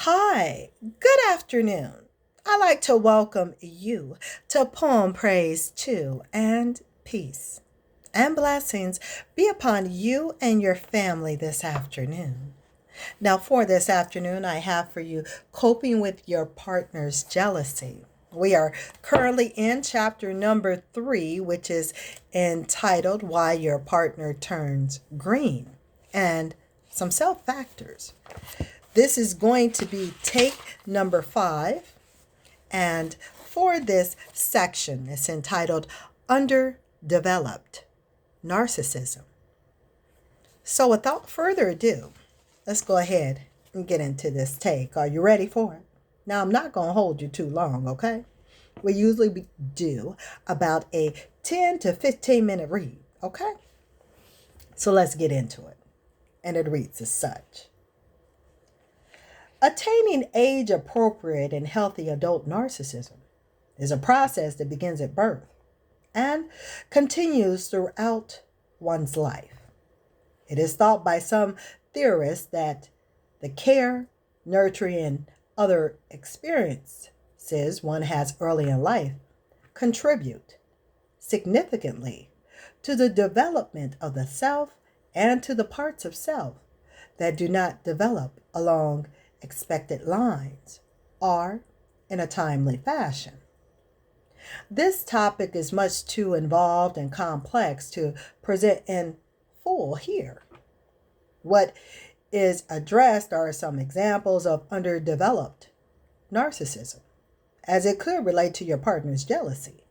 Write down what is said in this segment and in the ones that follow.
Hi, good afternoon. I'd like to welcome you to Poem Praise 2 and Peace and blessings be upon you and your family this afternoon. Now, for this afternoon, I have for you coping with your partner's jealousy. We are currently in chapter number 3, which is entitled Why Your Partner Turns Green and some self factors. This is going to be take number 5. And for this section, it's entitled Underdeveloped Narcissism. So without further ado, let's go ahead and get into this take. Are you ready for it? Now, I'm not going to hold you too long, okay? We usually do about a 10 to 15 minute read, okay? So let's get into it. And it reads as such. Attaining age-appropriate and healthy adult narcissism is a process that begins at birth and continues throughout one's life. It is thought by some theorists that the care, nurturing, and other experiences one has early in life contribute significantly to the development of the self and to the parts of self that do not develop along expected lines or in a timely fashion. This topic is much too involved and complex to present in full here. What is addressed are some examples of underdeveloped narcissism, as it could relate to your partner's jealousy.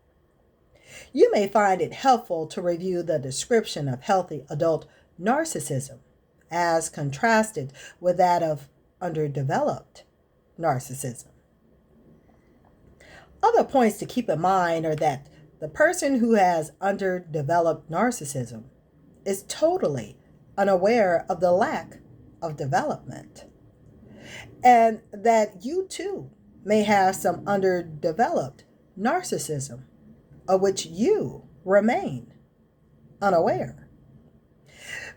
You may find it helpful to review the description of healthy adult narcissism as contrasted with that of underdeveloped narcissism. Other points to keep in mind are that the person who has underdeveloped narcissism is totally unaware of the lack of development, and that you too may have some underdeveloped narcissism of which you remain unaware.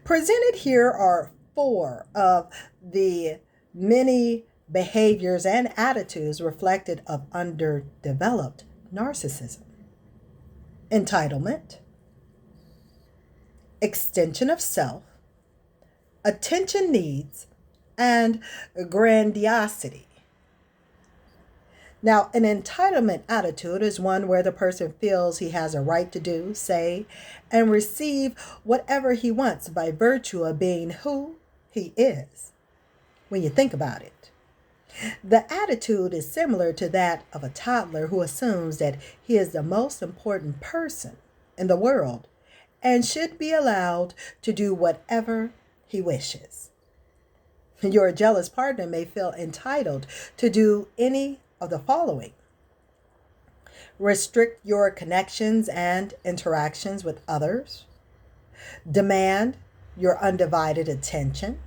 Presented here are 4 of the many behaviors and attitudes reflected of underdeveloped narcissism: entitlement, extension of self, attention needs, and grandiosity. Now, an entitlement attitude is one where the person feels he has a right to do, say, and receive whatever he wants by virtue of being who he is. When you think about it, the attitude is similar to that of a toddler who assumes that he is the most important person in the world and should be allowed to do whatever he wishes. Your jealous partner may feel entitled to do any of the following: restrict your connections and interactions with others, demand your undivided attention,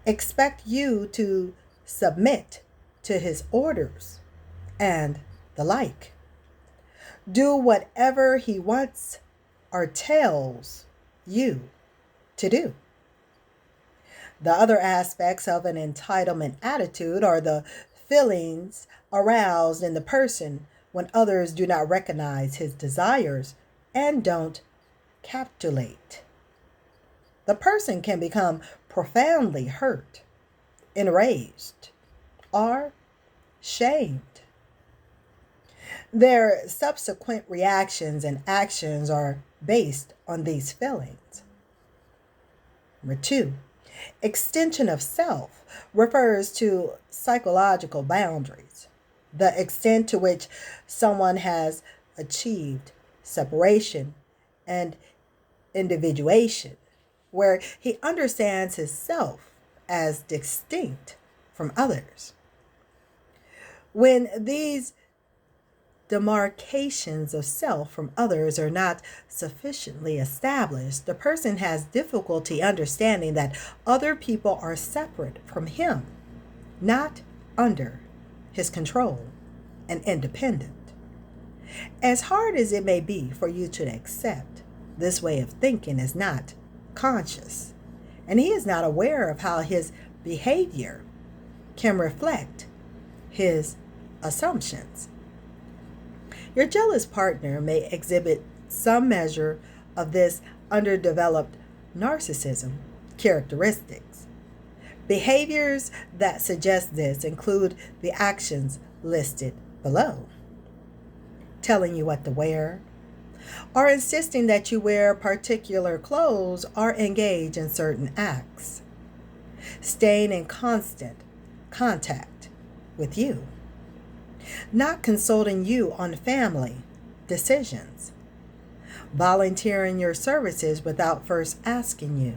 expect you to submit to his orders, and the like. Do whatever he wants or tells you to do. The other aspects of an entitlement attitude are the feelings aroused in the person when others do not recognize his desires and don't capitulate. The person can become profoundly hurt, enraged, or shamed. Their subsequent reactions and actions are based on these feelings. Number 2, extension of self refers to psychological boundaries, the extent to which someone has achieved separation and individuation, where he understands his self as distinct from others. When these demarcations of self from others are not sufficiently established, the person has difficulty understanding that other people are separate from him, not under his control and independent. As hard as it may be for you to accept, this way of thinking is not conscious, and he is not aware of how his behavior can reflect his assumptions. Your jealous partner may exhibit some measure of this underdeveloped narcissism characteristics. Behaviors that suggest this include the actions listed below: telling you what to wear, or insisting that you wear particular clothes or engage in certain acts, staying in constant contact with you, not consulting you on family decisions, volunteering your services without first asking you,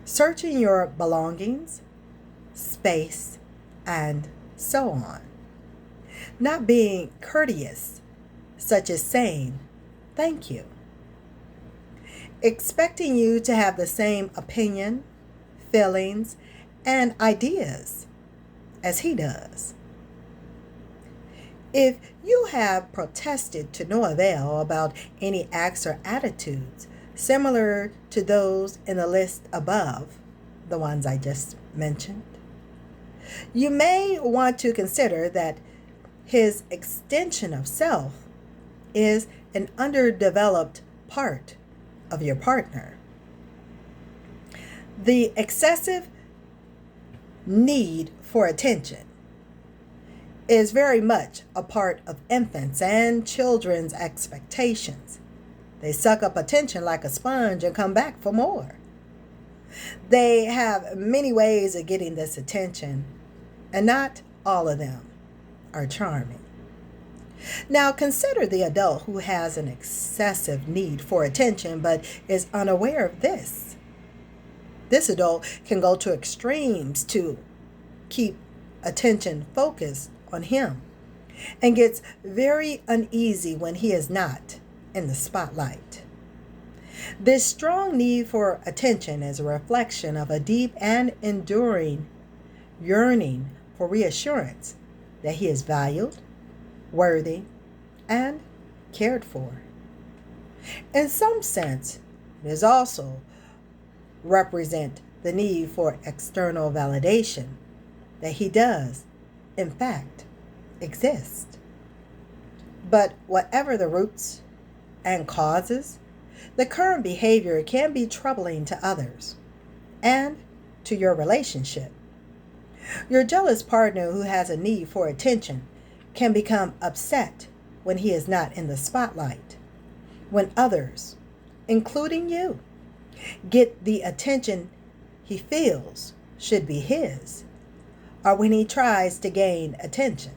searching your belongings, space, and so on, not being courteous, such as saying thank you, expecting you to have the same opinion, feelings, and ideas as he does. If you have protested to no avail about any acts or attitudes similar to those in the list above, the ones I just mentioned, you may want to consider that his extension of self is an underdeveloped part of your partner. The excessive need for attention is very much a part of infants and children's expectations. They suck up attention like a sponge and come back for more. They have many ways of getting this attention, and not all of them are charming. Now consider the adult who has an excessive need for attention but is unaware of this. This adult can go to extremes to keep attention focused on him and gets very uneasy when he is not in the spotlight. This strong need for attention is a reflection of a deep and enduring yearning for reassurance that he is valued, worthy, and cared for. In some sense, it is also represent the need for external validation that he does, in fact, exist. But whatever the roots and causes, the current behavior can be troubling to others and to your relationship. Your jealous partner who has a need for attention can become upset when he is not in the spotlight, when others, including you, get the attention he feels should be his, or when he tries to gain attention.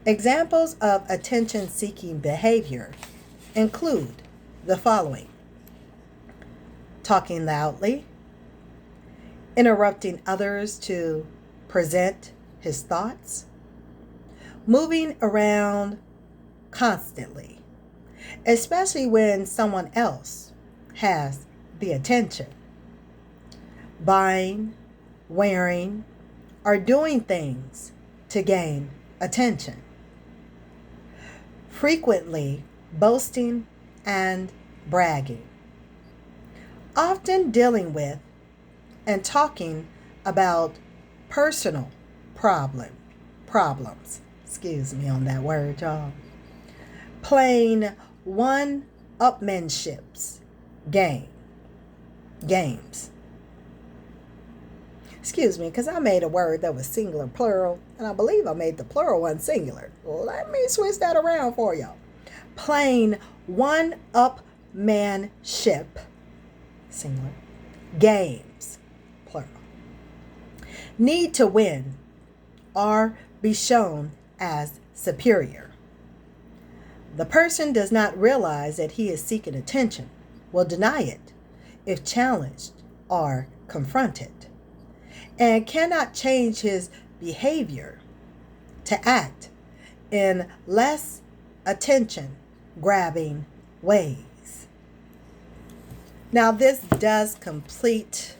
Examples of attention-seeking behavior include the following: talking loudly, interrupting others to present his thoughts, moving around constantly, especially when someone else has the attention, buying, wearing, or doing things to gain attention, frequently boasting and bragging, often dealing with and talking about personal problems. Excuse me on that word, y'all. Playing one-upmanships games. Excuse me, because I made a word that was singular plural, and I believe I made the plural one singular. Let me switch that around for y'all. Playing one-upmanship, singular, games, plural. Need to win or be shown as superior. The person does not realize that he is seeking attention, will deny it if challenged or confronted, and cannot change his behavior to act in less attention-grabbing ways. Now, this does complete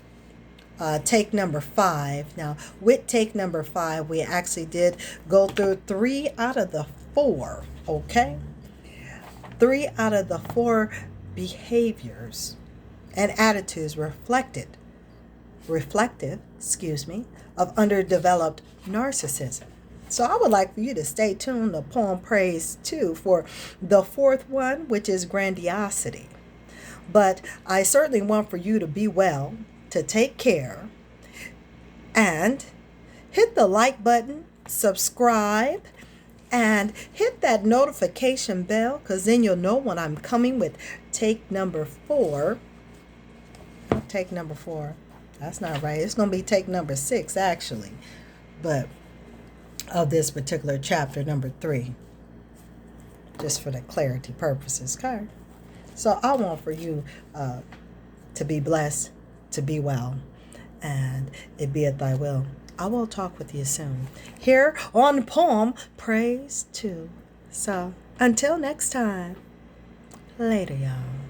take number 5. Now, with take number 5, we actually did go through 3 out of the 4, okay? 3 out of the 4 behaviors and attitudes reflected reflective, of underdeveloped narcissism. So I would like for you to stay tuned to Poem Praise 2 for the fourth one, which is grandiosity. But I certainly want for you to be well, to take care, and hit the like button, subscribe, and hit that notification bell, because then you'll know when I'm coming with take number 4. Take number 4. That's not right. It's going to be take number 6, actually. But of this particular chapter, number 3. Just for the clarity purposes, okay? So I want for you to be blessed, to be well, and it be at thy will. I will talk with you soon here on Poem Praise 2. So until next time, later, y'all.